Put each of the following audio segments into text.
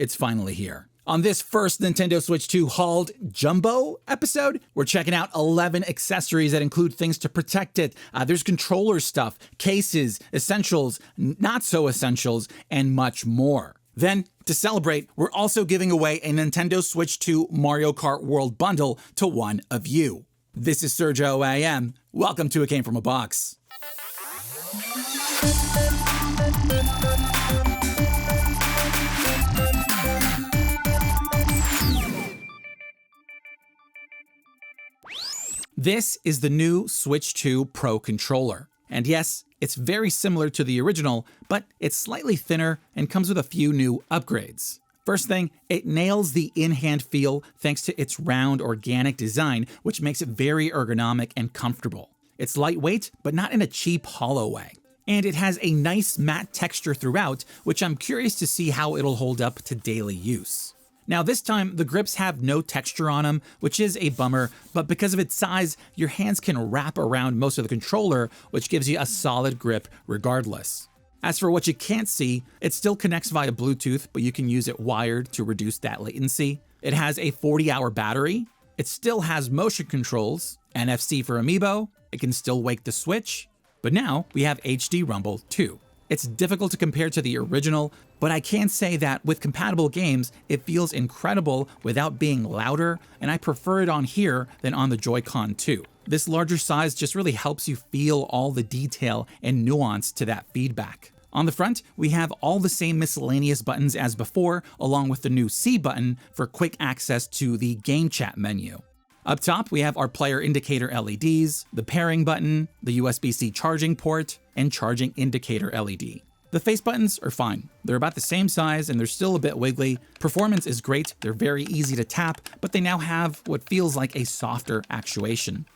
it's finally here. On this first Nintendo Switch 2 hauled Jumbo episode, we're checking out 11 accessories that include things to protect it. There's controller stuff, cases, essentials, not so essentials, and much more. Then, to celebrate, we're also giving away a Nintendo Switch 2 Mario Kart World Bundle to one of you. This is Sergio AM. Welcome to It Came From a Box. This is the new Switch 2 Pro controller. And yes, it's very similar to the original, but it's slightly thinner and comes with a few new upgrades. First thing, it nails the in-hand feel thanks to its round organic design, which makes it very ergonomic and comfortable. It's lightweight, but not in a cheap, hollow way. And it has a nice matte texture throughout, which I'm curious to see how it'll hold up to daily use. Now this time, the grips have no texture on them, which is a bummer, but because of its size, your hands can wrap around most of the controller, which gives you a solid grip regardless. As for what you can't see, it still connects via Bluetooth, but you can use it wired to reduce that latency. It has a 40-hour battery. It still has motion controls, NFC for Amiibo. It can still wake the Switch, but now we have HD Rumble too. It's difficult to compare to the original, but I can say that with compatible games, it feels incredible without being louder, and I prefer it on here than on the Joy-Con 2. This larger size just really helps you feel all the detail and nuance to that feedback. On the front, we have all the same miscellaneous buttons as before, along with the new C button for quick access to the game chat menu. Up top, we have our player indicator LEDs, the pairing button, the USB-C charging port, and charging indicator LED. The face buttons are fine. They're about the same size and they're still a bit wiggly. Performance is great, they're very easy to tap, but they now have what feels like a softer actuation.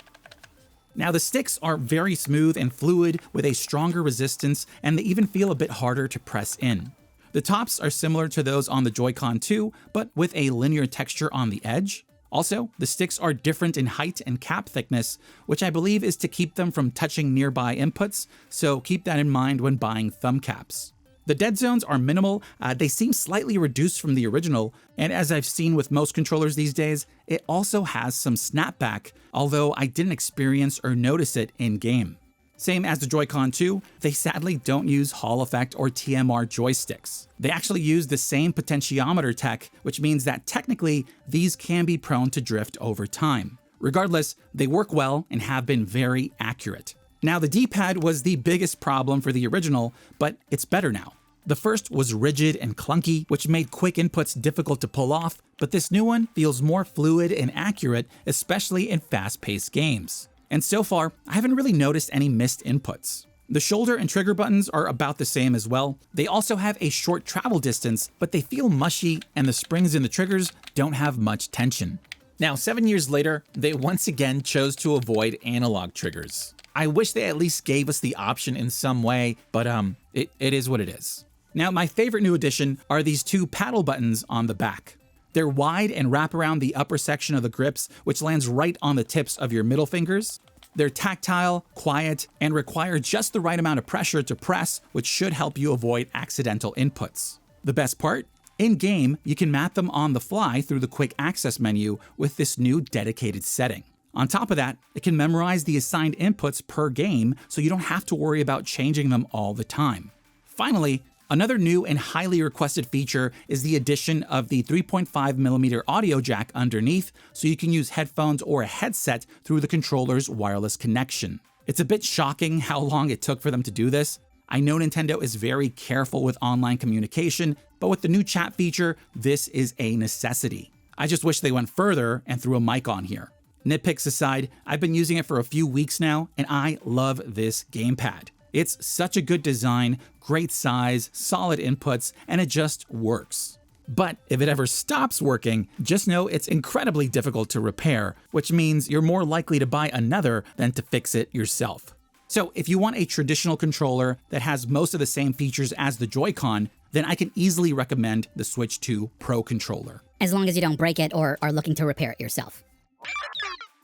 Now the sticks are very smooth and fluid with a stronger resistance, and they even feel a bit harder to press in. The tops are similar to those on the Joy-Con 2, but with a linear texture on the edge. Also, the sticks are different in height and cap thickness, which I believe is to keep them from touching nearby inputs, so keep that in mind when buying thumb caps. The dead zones are minimal, they seem slightly reduced from the original, and as I've seen with most controllers these days, it also has some snapback, although I didn't experience or notice it in-game. Same as the Joy-Con 2, they sadly don't use Hall effect or TMR joysticks. They actually use the same potentiometer tech, which means that technically, these can be prone to drift over time. Regardless, they work well and have been very accurate. Now the D-pad was the biggest problem for the original, but it's better now. The first was rigid and clunky, which made quick inputs difficult to pull off, but this new one feels more fluid and accurate, especially in fast-paced games. And so far, I haven't really noticed any missed inputs. The shoulder and trigger buttons are about the same as well. They also have a short travel distance, but they feel mushy and the springs in the triggers don't have much tension. Now, 7 years later, they once again chose to avoid analog triggers. I wish they at least gave us the option in some way, but it is what it is. Now, my favorite new addition are these two paddle buttons on the back. They're wide and wrap around the upper section of the grips, which lands right on the tips of your middle fingers. They're tactile, quiet, and require just the right amount of pressure to press, which should help you avoid accidental inputs. The best part? In-game, you can map them on the fly through the quick access menu with this new dedicated setting. On top of that, it can memorize the assigned inputs per game, so you don't have to worry about changing them all the time. Finally, another new and highly requested feature is the addition of the 3.5mm audio jack underneath, so you can use headphones or a headset through the controller's wireless connection. It's a bit shocking how long it took for them to do this. I know Nintendo is very careful with online communication, but with the new chat feature, this is a necessity. I just wish they went further and threw a mic on here. Nitpicks aside, I've been using it for a few weeks now, and I love this gamepad. It's such a good design, great size, solid inputs, and it just works. But if it ever stops working, just know it's incredibly difficult to repair, which means you're more likely to buy another than to fix it yourself. So if you want a traditional controller that has most of the same features as the Joy-Con, then I can easily recommend the Switch 2 Pro controller. As long as you don't break it or are looking to repair it yourself.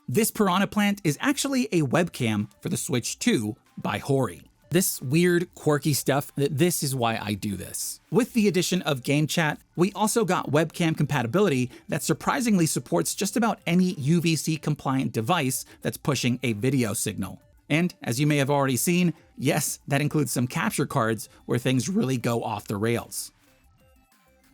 This Piranha plant is actually a webcam for the Switch 2 by HORI. This weird, quirky stuff, this is why I do this. With the addition of Game Chat, we also got webcam compatibility that surprisingly supports just about any UVC compliant device that's pushing a video signal. And as you may have already seen, yes, that includes some capture cards where things really go off the rails.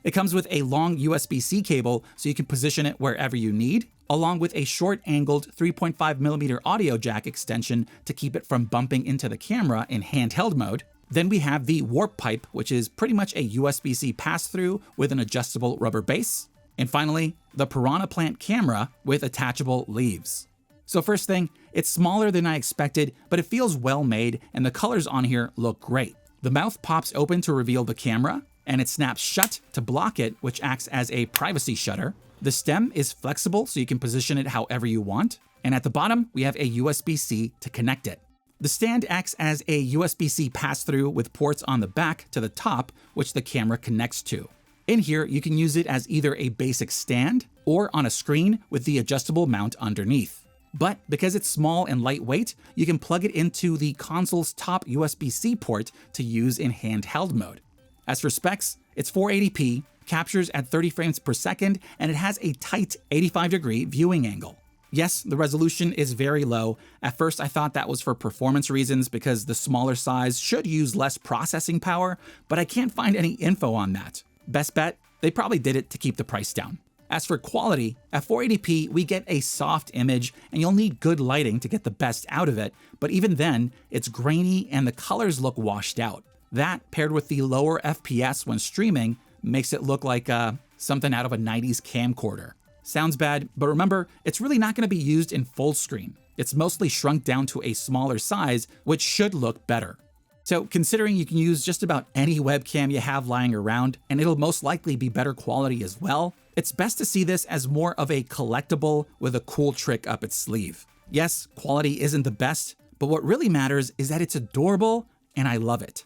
It comes with a long USB-C cable so you can position it wherever you need, along with a short-angled 3.5mm audio jack extension to keep it from bumping into the camera in handheld mode. Then we have the warp pipe, which is pretty much a USB-C pass-through with an adjustable rubber base. And finally, the Piranha plant camera with attachable leaves. So first thing, it's smaller than I expected, but it feels well made and the colors on here look great. The mouth pops open to reveal the camera, and it snaps shut to block it, which acts as a privacy shutter. The stem is flexible so you can position it however you want. And at the bottom, we have a USB-C to connect it. The stand acts as a USB-C pass-through with ports on the back to the top, which the camera connects to. In here, you can use it as either a basic stand or on a screen with the adjustable mount underneath. But because it's small and lightweight, you can plug it into the console's top USB-C port to use in handheld mode. As for specs, it's 480p, captures at 30 frames per second, and it has a tight 85-degree viewing angle. Yes, the resolution is very low. At first, I thought that was for performance reasons because the smaller size should use less processing power, but I can't find any info on that. Best bet, they probably did it to keep the price down. As for quality, at 480p, we get a soft image, and you'll need good lighting to get the best out of it, but even then, it's grainy and the colors look washed out. That, paired with the lower FPS when streaming, makes it look like something out of a 90s camcorder. Sounds bad, but remember, it's really not going to be used in full screen. It's mostly shrunk down to a smaller size, which should look better. So considering you can use just about any webcam you have lying around, and it'll most likely be better quality as well, it's best to see this as more of a collectible with a cool trick up its sleeve. Yes, quality isn't the best, but what really matters is that it's adorable, and I love it.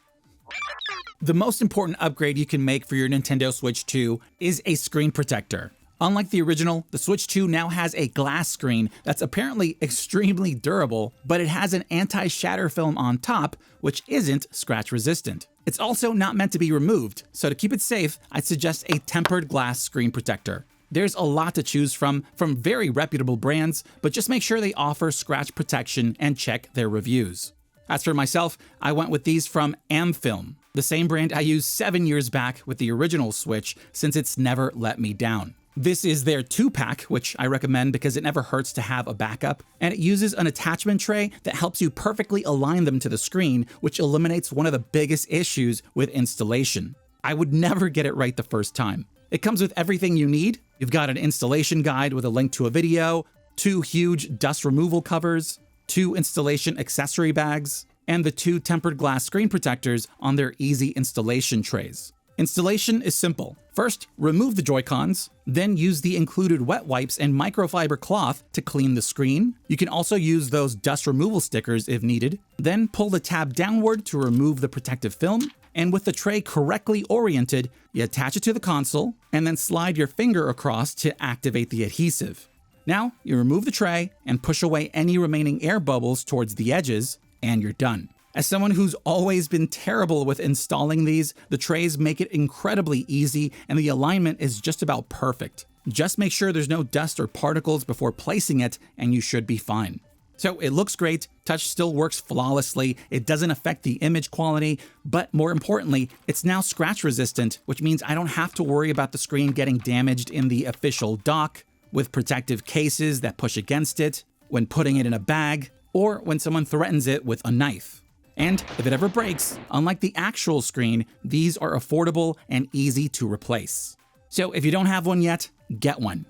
The most important upgrade you can make for your Nintendo Switch 2 is a screen protector. Unlike the original, the Switch 2 now has a glass screen that's apparently extremely durable, but it has an anti-shatter film on top, which isn't scratch resistant. It's also not meant to be removed, so to keep it safe, I'd suggest a tempered glass screen protector. There's a lot to choose from very reputable brands, but just make sure they offer scratch protection and check their reviews. As for myself, I went with these from AmFilm, the same brand I used 7 years back with the original Switch, since it's never let me down. This is their 2-pack, which I recommend because it never hurts to have a backup, and it uses an attachment tray that helps you perfectly align them to the screen, which eliminates one of the biggest issues with installation. I would never get it right the first time. It comes with everything you need. You've got an installation guide with a link to a video, 2 huge dust removal covers, 2 installation accessory bags, and the 2 tempered glass screen protectors on their easy installation trays. Installation is simple. First, remove the Joy-Cons, then use the included wet wipes and microfiber cloth to clean the screen. You can also use those dust removal stickers if needed. Then pull the tab downward to remove the protective film, and with the tray correctly oriented, you attach it to the console, and then slide your finger across to activate the adhesive. Now, you remove the tray and push away any remaining air bubbles towards the edges, and you're done. As someone who's always been terrible with installing these, the trays make it incredibly easy and the alignment is just about perfect. Just make sure there's no dust or particles before placing it and you should be fine. So it looks great, touch still works flawlessly, it doesn't affect the image quality, but more importantly, it's now scratch resistant, which means I don't have to worry about the screen getting damaged in the official dock, with protective cases that push against it, when putting it in a bag, or when someone threatens it with a knife. And if it ever breaks, unlike the actual screen, these are affordable and easy to replace. So if you don't have one yet, get one.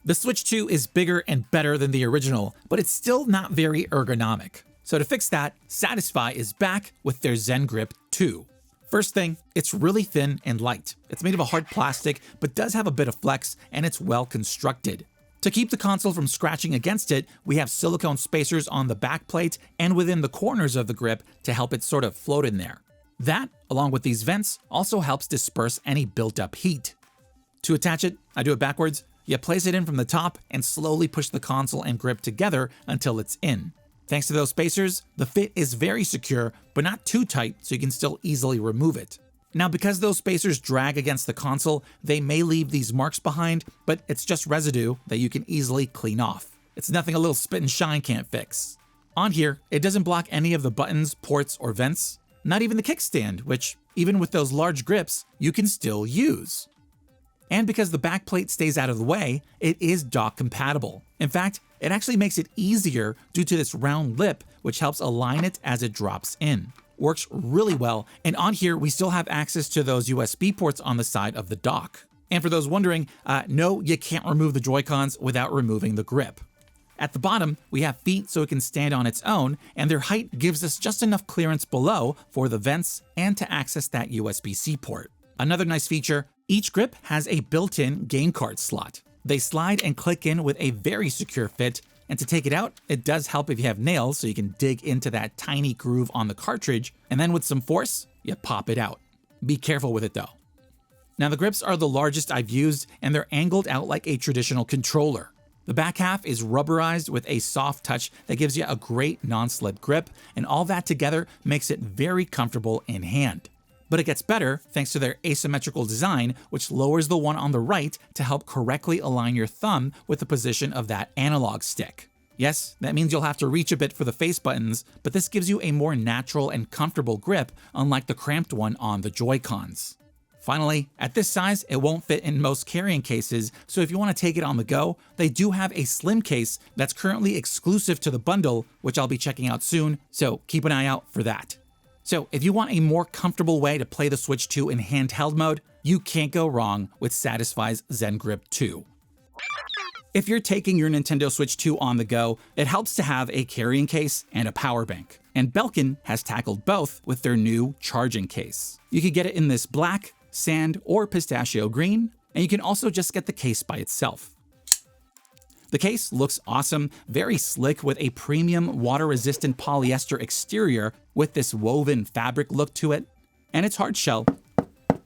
The Switch 2 is bigger and better than the original, but it's still not very ergonomic. So to fix that, Satisfye is back with their ZenGrip 2. First thing, it's really thin and light. It's made of a hard plastic, but does have a bit of flex, and it's well constructed. To keep the console from scratching against it, we have silicone spacers on the back plate and within the corners of the grip to help it sort of float in there. That, along with these vents, also helps disperse any built-up heat. To attach it, I do it backwards. You place it in from the top and slowly push the console and grip together until it's in. Thanks to those spacers, the fit is very secure, but not too tight so you can still easily remove it. Now, because those spacers drag against the console, they may leave these marks behind, but it's just residue that you can easily clean off. It's nothing a little spit and shine can't fix. On here, it doesn't block any of the buttons, ports, or vents, not even the kickstand, which, even with those large grips, you can still use. And because the backplate stays out of the way, it is dock compatible. In fact, it actually makes it easier due to this round lip, which helps align it as it drops in. Works really well, and on here we still have access to those USB ports on the side of the dock. And for those wondering, no, you can't remove the Joy-Cons without removing the grip. At the bottom, we have feet so it can stand on its own, and their height gives us just enough clearance below for the vents and to access that USB-C port. Another nice feature, each grip has a built-in game card slot. They slide and click in with a very secure fit, and to take it out, it does help if you have nails so you can dig into that tiny groove on the cartridge, and then with some force, you pop it out. Be careful with it though. Now the grips are the largest I've used, and they're angled out like a traditional controller. The back half is rubberized with a soft touch that gives you a great non-slip grip, and all that together makes it very comfortable in hand. But it gets better thanks to their asymmetrical design, which lowers the one on the right to help correctly align your thumb with the position of that analog stick. Yes, that means you'll have to reach a bit for the face buttons, but this gives you a more natural and comfortable grip, unlike the cramped one on the Joy-Cons. Finally, at this size, it won't fit in most carrying cases, so if you want to take it on the go, they do have a slim case that's currently exclusive to the bundle, which I'll be checking out soon, so keep an eye out for that. So if you want a more comfortable way to play the Switch 2 in handheld mode, you can't go wrong with Satisfye's ZenGrip 2. If you're taking your Nintendo Switch 2 on the go, it helps to have a carrying case and a power bank. And Belkin has tackled both with their new charging case. You can get it in this black, sand, or pistachio green, and you can also just get the case by itself. The case looks awesome, very slick with a premium water-resistant polyester exterior with this woven fabric look to it, and it's hard shell,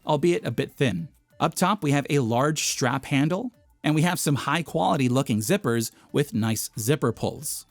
albeit a bit thin. Up top, we have a large strap handle, and we have some high-quality looking zippers with nice zipper pulls.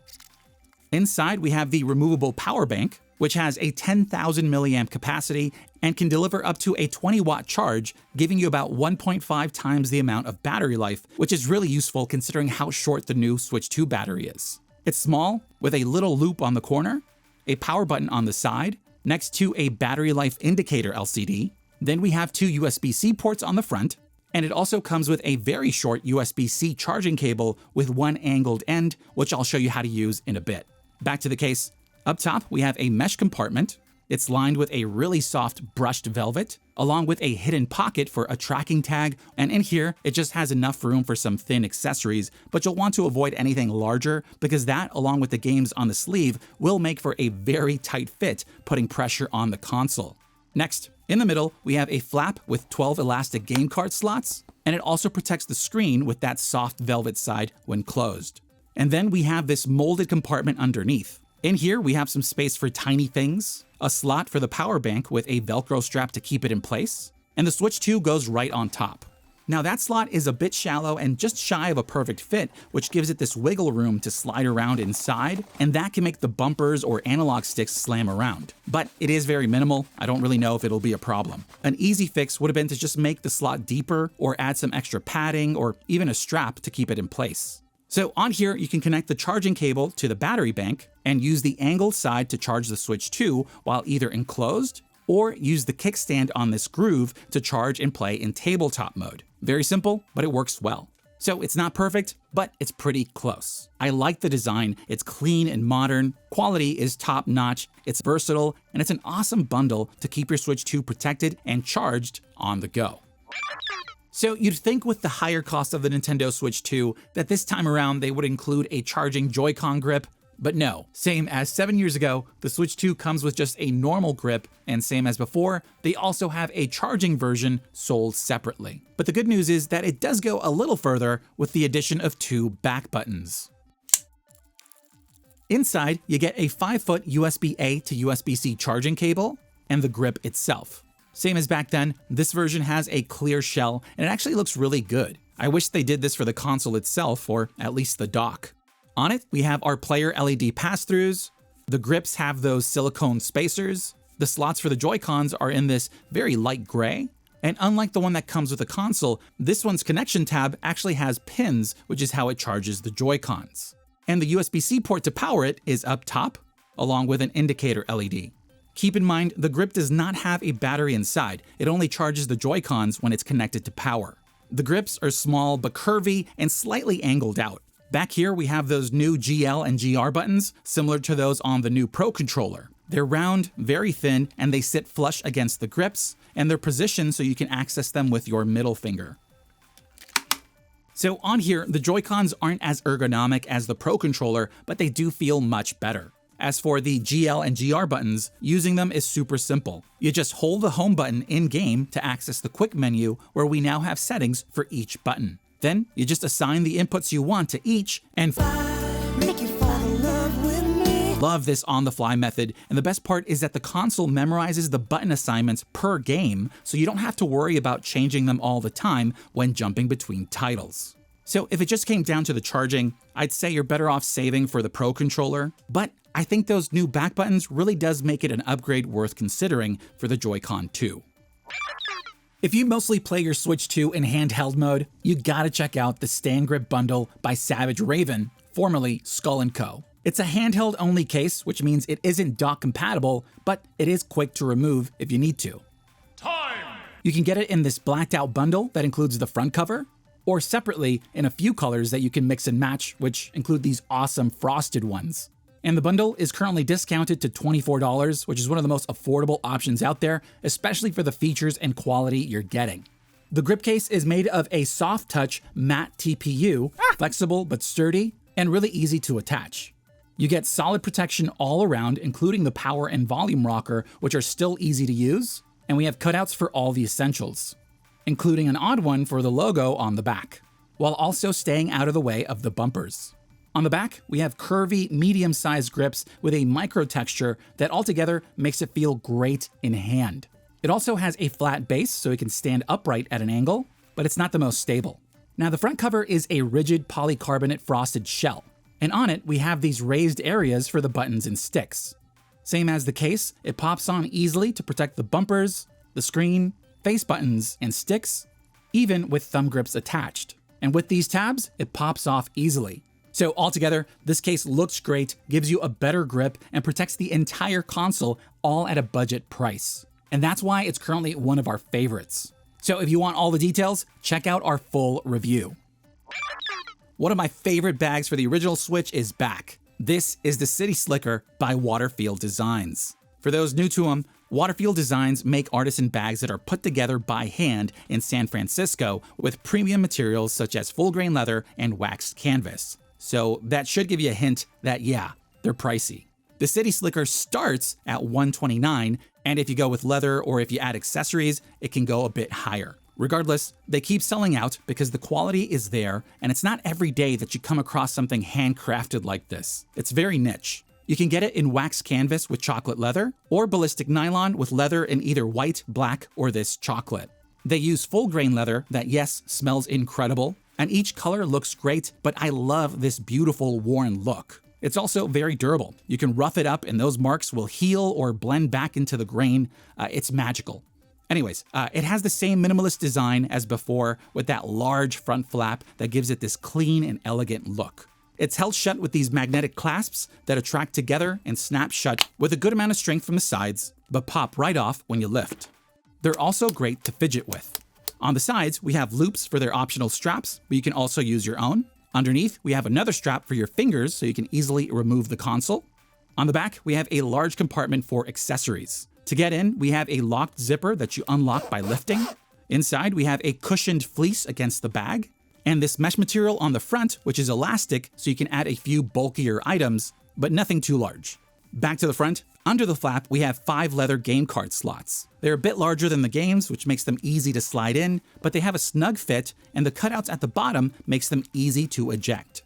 Inside, we have the removable power bank, which has a 10,000 milliamp capacity and can deliver up to a 20-watt charge, giving you about 1.5 times the amount of battery life, which is really useful considering how short the new Switch 2 battery is. It's small, with a little loop on the corner, a power button on the side, next to a battery life indicator LCD. Then we have two USB-C ports on the front, and it also comes with a very short USB-C charging cable with one angled end, which I'll show you how to use in a bit. Back to the case. Up top, we have a mesh compartment. It's lined with a really soft brushed velvet, along with a hidden pocket for a tracking tag, and in here, it just has enough room for some thin accessories, but you'll want to avoid anything larger because that, along with the games on the sleeve, will make for a very tight fit, putting pressure on the console. Next, in the middle, we have a flap with 12 elastic game card slots, and it also protects the screen with that soft velvet side when closed. And then we have this molded compartment underneath. In here, we have some space for tiny things, a slot for the power bank with a Velcro strap to keep it in place, and the Switch 2 goes right on top. Now that slot is a bit shallow and just shy of a perfect fit, which gives it this wiggle room to slide around inside, and that can make the bumpers or analog sticks slam around. But it is very minimal, I don't really know if it'll be a problem. An easy fix would have been to just make the slot deeper or add some extra padding or even a strap to keep it in place. So on here, you can connect the charging cable to the battery bank and use the angled side to charge the Switch 2 while either enclosed, or use the kickstand on this groove to charge and play in tabletop mode. Very simple, but it works well. So it's not perfect, but it's pretty close. I like the design, it's clean and modern, quality is top notch, it's versatile, and it's an awesome bundle to keep your Switch 2 protected and charged on the go. So you'd think with the higher cost of the Nintendo Switch 2 that this time around they would include a charging Joy-Con grip, but no. Same as 7 years ago, the Switch 2 comes with just a normal grip, and same as before, they also have a charging version sold separately. But the good news is that it does go a little further with the addition of two back buttons. Inside, you get a 5-foot USB-A to USB-C charging cable, and the grip itself. Same as back then, this version has a clear shell, and it actually looks really good. I wish they did this for the console itself, or at least the dock. On it, we have our player LED pass-throughs. The grips have those silicone spacers. The slots for the Joy-Cons are in this very light gray. And unlike the one that comes with the console, this one's connection tab actually has pins, which is how it charges the Joy-Cons. And the USB-C port to power it is up top, along with an indicator LED. Keep in mind, the grip does not have a battery inside. It only charges the Joy-Cons when it's connected to power. The grips are small but curvy and slightly angled out. Back here, we have those new GL and GR buttons, similar to those on the new Pro controller. They're round, very thin, and they sit flush against the grips, and they're positioned so you can access them with your middle finger. So on here, the Joy-Cons aren't as ergonomic as the Pro controller, but they do feel much better. As for the GL and GR buttons, using them is super simple. You just hold the home button in-game to access the quick menu, where we now have settings for each button. Then you just assign the inputs you want to each and Make you fall in love with me. love this on-the-fly method, and the best part is that the console memorizes the button assignments per game, so you don't have to worry about changing them all the time when jumping between titles. So if it just came down to the charging, I'd say you're better off saving for the Pro controller, but I think those new back buttons really does make it an upgrade worth considering for the Joy-Con 2. If you mostly play your Switch 2 in handheld mode, you gotta check out the StandGrip bundle by Savage Raven, formerly Skull & Co. It's a handheld-only case, which means it isn't dock compatible, but it is quick to remove if you need to. Time! You can get it in this blacked-out bundle that includes the front cover, or separately in a few colors that you can mix and match, which include these awesome frosted ones. And the bundle is currently discounted to $24, which is one of the most affordable options out there, especially for the features and quality you're getting. The grip case is made of a soft touch matte TPU, flexible but sturdy, and really easy to attach. You get solid protection all around, including the power and volume rocker, which are still easy to use, and we have cutouts for all the essentials, including an odd one for the logo on the back, while also staying out of the way of the bumpers. On the back, we have curvy, medium-sized grips with a micro texture that altogether makes it feel great in hand. It also has a flat base so it can stand upright at an angle, but it's not the most stable. Now, the front cover is a rigid polycarbonate frosted shell, and on it we have these raised areas for the buttons and sticks. Same as the case, it pops on easily to protect the bumpers, the screen, face buttons, and sticks, even with thumb grips attached. And with these tabs, it pops off easily. So altogether, this case looks great, gives you a better grip, and protects the entire console, all at a budget price. And that's why it's currently one of our favorites. So if you want all the details, check out our full review. One of my favorite bags for the original Switch is back. This is the CitySlicker by WaterField Designs. For those new to them, WaterField Designs make artisan bags that are put together by hand in San Francisco with premium materials such as full-grain leather and waxed canvas. So that should give you a hint that, yeah, they're pricey. The CitySlicker starts at $129, and if you go with leather or if you add accessories, it can go a bit higher. Regardless, they keep selling out because the quality is there, and it's not every day that you come across something handcrafted like this. It's very niche. You can get it in waxed canvas with chocolate leather, or ballistic nylon with leather in either white, black, or this chocolate. They use full-grain leather that, yes, smells incredible, and each color looks great, but I love this beautiful worn look. It's also very durable. You can rough it up and those marks will heal or blend back into the grain. It's magical. Anyways, it has the same minimalist design as before with that large front flap that gives it this clean and elegant look. It's held shut with these magnetic clasps that attract together and snap shut with a good amount of strength from the sides, but pop right off when you lift. They're also great to fidget with. On the sides, we have loops for their optional straps, but you can also use your own. Underneath, we have another strap for your fingers so you can easily remove the console. On the back, we have a large compartment for accessories. To get in, we have a locked zipper that you unlock by lifting. Inside, we have a cushioned fleece against the bag, and this mesh material on the front, which is elastic so you can add a few bulkier items, but nothing too large. Back to the front, under the flap, we have 5 leather game card slots. They're a bit larger than the games, which makes them easy to slide in, but they have a snug fit, and the cutouts at the bottom makes them easy to eject.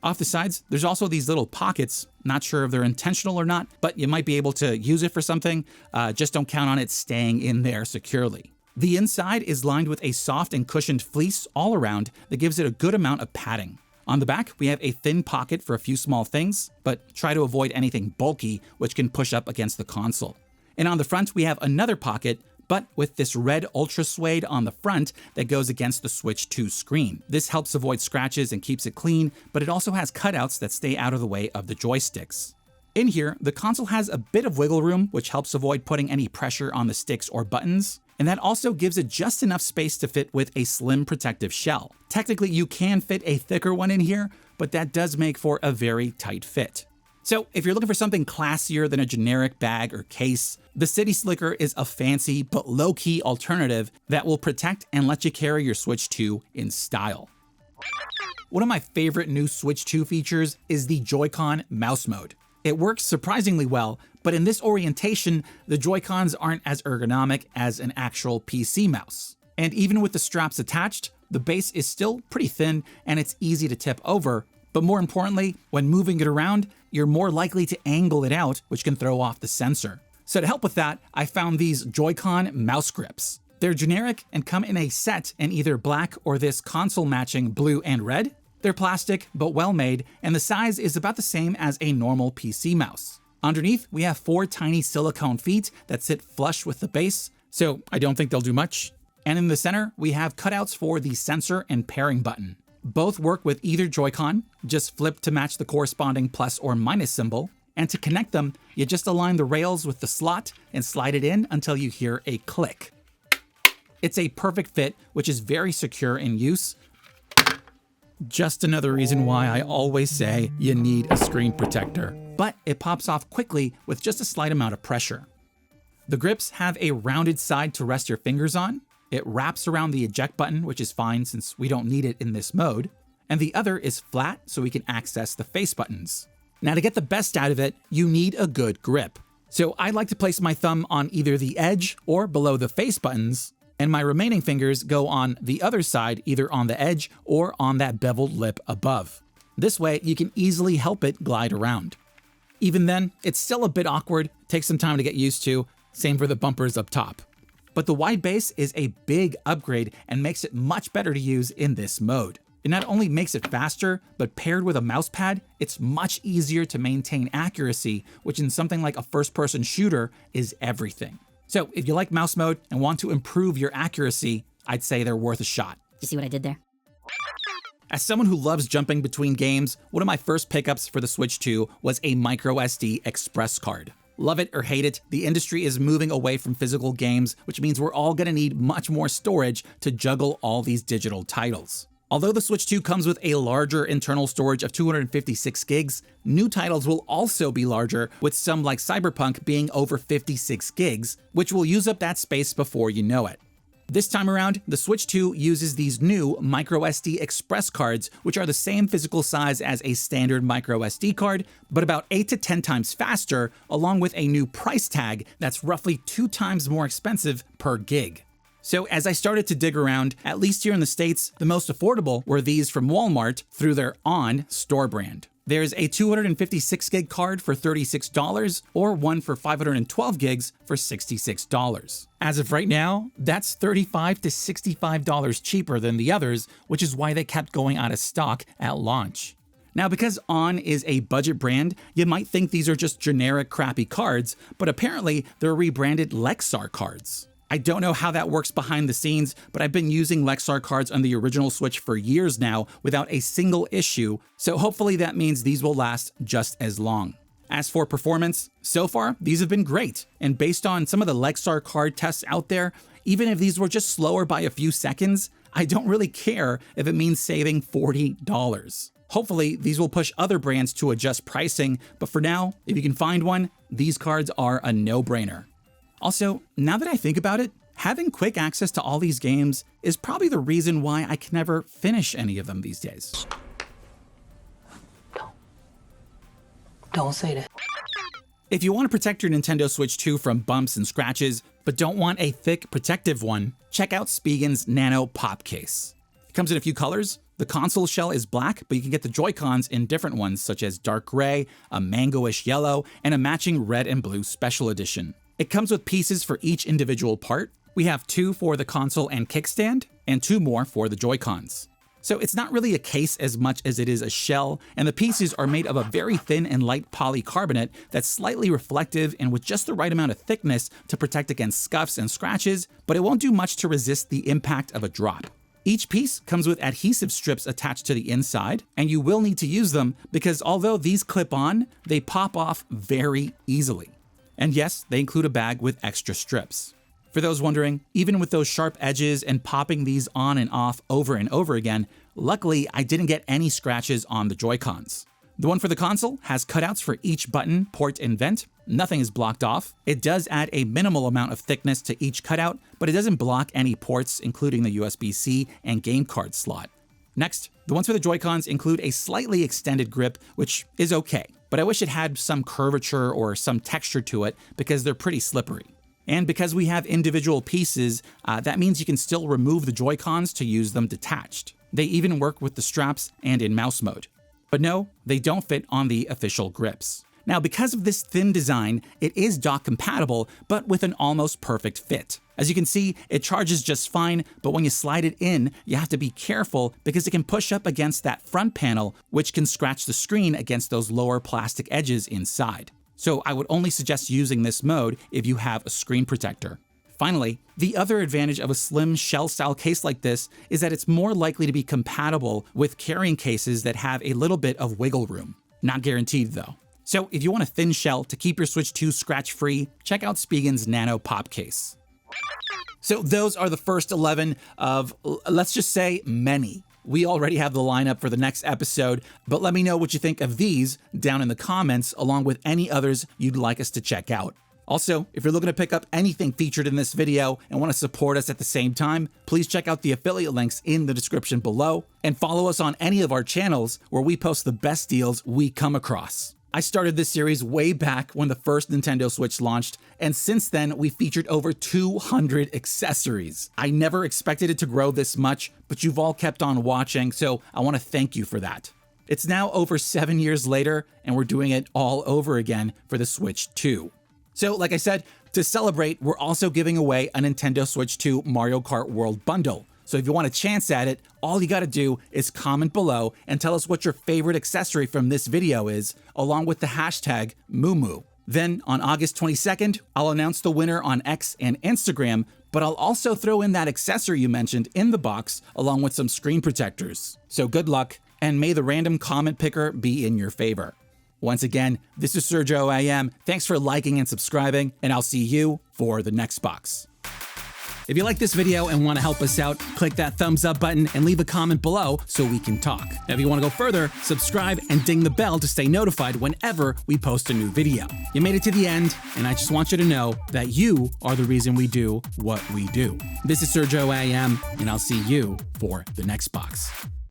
Off the sides, there's also these little pockets. Not sure if they're intentional or not, but you might be able to use it for something. Just don't count on it staying in there securely. The inside is lined with a soft and cushioned fleece all around that gives it a good amount of padding. On the back, we have a thin pocket for a few small things, but try to avoid anything bulky which can push up against the console. And on the front, we have another pocket, but with this red Ultra Suede on the front that goes against the Switch 2 screen. This helps avoid scratches and keeps it clean, but it also has cutouts that stay out of the way of the joysticks. In here, the console has a bit of wiggle room, which helps avoid putting any pressure on the sticks or buttons, and that also gives it just enough space to fit with a slim protective shell. Technically, you can fit a thicker one in here, but that does make for a very tight fit. So if you're looking for something classier than a generic bag or case, the CitySlicker is a fancy but low-key alternative that will protect and let you carry your Switch 2 in style. One of my favorite new Switch 2 features is the Joy-Con mouse mode. It works surprisingly well, but in this orientation, the Joy-Cons aren't as ergonomic as an actual PC mouse. And even with the straps attached, the base is still pretty thin and it's easy to tip over, but more importantly, when moving it around, you're more likely to angle it out, which can throw off the sensor. So to help with that, I found these Joy-Con mouse grips. They're generic and come in a set in either black or this console matching blue and red. They're plastic, but well made, and the size is about the same as a normal PC mouse. Underneath, we have 4 tiny silicone feet that sit flush with the base, so I don't think they'll do much. And in the center, we have cutouts for the sensor and pairing button. Both work with either Joy-Con, just flip to match the corresponding plus or minus symbol, and to connect them, you just align the rails with the slot and slide it in until you hear a click. It's a perfect fit, which is very secure in use. Just another reason why I always say you need a screen protector, but it pops off quickly with just a slight amount of pressure. The grips have a rounded side to rest your fingers on. It wraps around the eject button, which is fine since we don't need it in this mode, and the other is flat so we can access the face buttons. Now to get the best out of it, you need a good grip. So I like to place my thumb on either the edge or below the face buttons, and my remaining fingers go on the other side, either on the edge or on that beveled lip above. This way, you can easily help it glide around. Even then, it's still a bit awkward, takes some time to get used to, same for the bumpers up top. But the wide base is a big upgrade and makes it much better to use in this mode. It not only makes it faster, but paired with a mouse pad, it's much easier to maintain accuracy, which in something like a first-person shooter is everything. So if you like mouse mode and want to improve your accuracy, I'd say they're worth a shot. You see what I did there? As someone who loves jumping between games, one of my first pickups for the Switch 2 was a MicroSD express card. Love it or hate it, the industry is moving away from physical games, which means we're all gonna need much more storage to juggle all these digital titles. Although the Switch 2 comes with a larger internal storage of 256 gigs, new titles will also be larger, with some like Cyberpunk being over 56 gigs, which will use up that space before you know it. This time around, the Switch 2 uses these new microSD express cards, which are the same physical size as a standard microSD card, but about 8 to 10 times faster, along with a new price tag that's roughly 2 times more expensive per gig. So as I started to dig around, at least here in the States, the most affordable were these from Walmart through their ON store brand. There's a 256 gig card for $36 or one for 512 gigs for $66. As of right now, that's $35 to $65 cheaper than the others, which is why they kept going out of stock at launch. Now, because ON is a budget brand, you might think these are just generic crappy cards, but apparently they're rebranded Lexar cards. I don't know how that works behind the scenes, but I've been using Lexar cards on the original Switch for years now without a single issue, so hopefully that means these will last just as long. As for performance, so far these have been great, and based on some of the Lexar card tests out there, even if these were just slower by a few seconds, I don't really care if it means saving $40. Hopefully these will push other brands to adjust pricing, but for now, if you can find one, these cards are a no-brainer. Also, now that I think about it, having quick access to all these games is probably the reason why I can never finish any of them these days. Don't say that. If you want to protect your Nintendo Switch 2 from bumps and scratches, but don't want a thick, protective one, check out Spigen's Nano Pop Case. It comes in a few colors. The console shell is black, but you can get the Joy-Cons in different ones, such as dark gray, a mangoish yellow, and a matching red and blue special edition. It comes with pieces for each individual part. We have 2 for the console and kickstand, and 2 more for the Joy-Cons. So it's not really a case as much as it is a shell, and the pieces are made of a very thin and light polycarbonate that's slightly reflective and with just the right amount of thickness to protect against scuffs and scratches, but it won't do much to resist the impact of a drop. Each piece comes with adhesive strips attached to the inside, and you will need to use them because although these clip on, they pop off very easily. And yes, they include a bag with extra strips. For those wondering, even with those sharp edges and popping these on and off over and over again, luckily I didn't get any scratches on the Joy-Cons. The one for the console has cutouts for each button, port, and vent. Nothing is blocked off. It does add a minimal amount of thickness to each cutout, but it doesn't block any ports, including the USB-C and game card slot. Next, the ones for the Joy-Cons include a slightly extended grip, which is okay, but I wish it had some curvature or some texture to it because they're pretty slippery. And because we have individual pieces, that means you can still remove the Joy-Cons to use them detached. They even work with the straps and in mouse mode. But no, they don't fit on the official grips. Now, because of this thin design, it is dock compatible, but with an almost perfect fit. As you can see, it charges just fine, but when you slide it in, you have to be careful because it can push up against that front panel, which can scratch the screen against those lower plastic edges inside. So I would only suggest using this mode if you have a screen protector. Finally, the other advantage of a slim shell-style case like this is that it's more likely to be compatible with carrying cases that have a little bit of wiggle room. Not guaranteed though. So if you want a thin shell to keep your Switch 2 scratch-free, check out Spigen's Nano pop case. So those are the first 11 of, let's just say, many. We already have the lineup for the next episode, but let me know what you think of these down in the comments, along with any others you'd like us to check out. Also, if you're looking to pick up anything featured in this video and want to support us at the same time, please check out the affiliate links in the description below and follow us on any of our channels where we post the best deals we come across. I started this series way back when the first Nintendo Switch launched, and since then we featured over 200 accessories. I never expected it to grow this much, but you've all kept on watching, so I want to thank you for that. It's now over 7 years later, and we're doing it all over again for the Switch 2. So like I said, to celebrate, we're also giving away a Nintendo Switch 2 Mario Kart World Bundle. So if you want a chance at it, all you gotta do is comment below and tell us what your favorite accessory from this video is, along with the hashtag #MooMoo. Then on August 22nd, I'll announce the winner on X and Instagram, but I'll also throw in that accessory you mentioned in the box, along with some screen protectors. So good luck, and may the random comment picker be in your favor. Once again, this is Sergio AM. Thanks for liking and subscribing, and I'll see you for the next box. If you like this video and want to help us out, click that thumbs up button and leave a comment below so we can talk. Now, if you want to go further, subscribe and ding the bell to stay notified whenever we post a new video. You made it to the end, and I just want you to know that you are the reason we do what we do. This is Sergio AM, and I'll see you for the next box.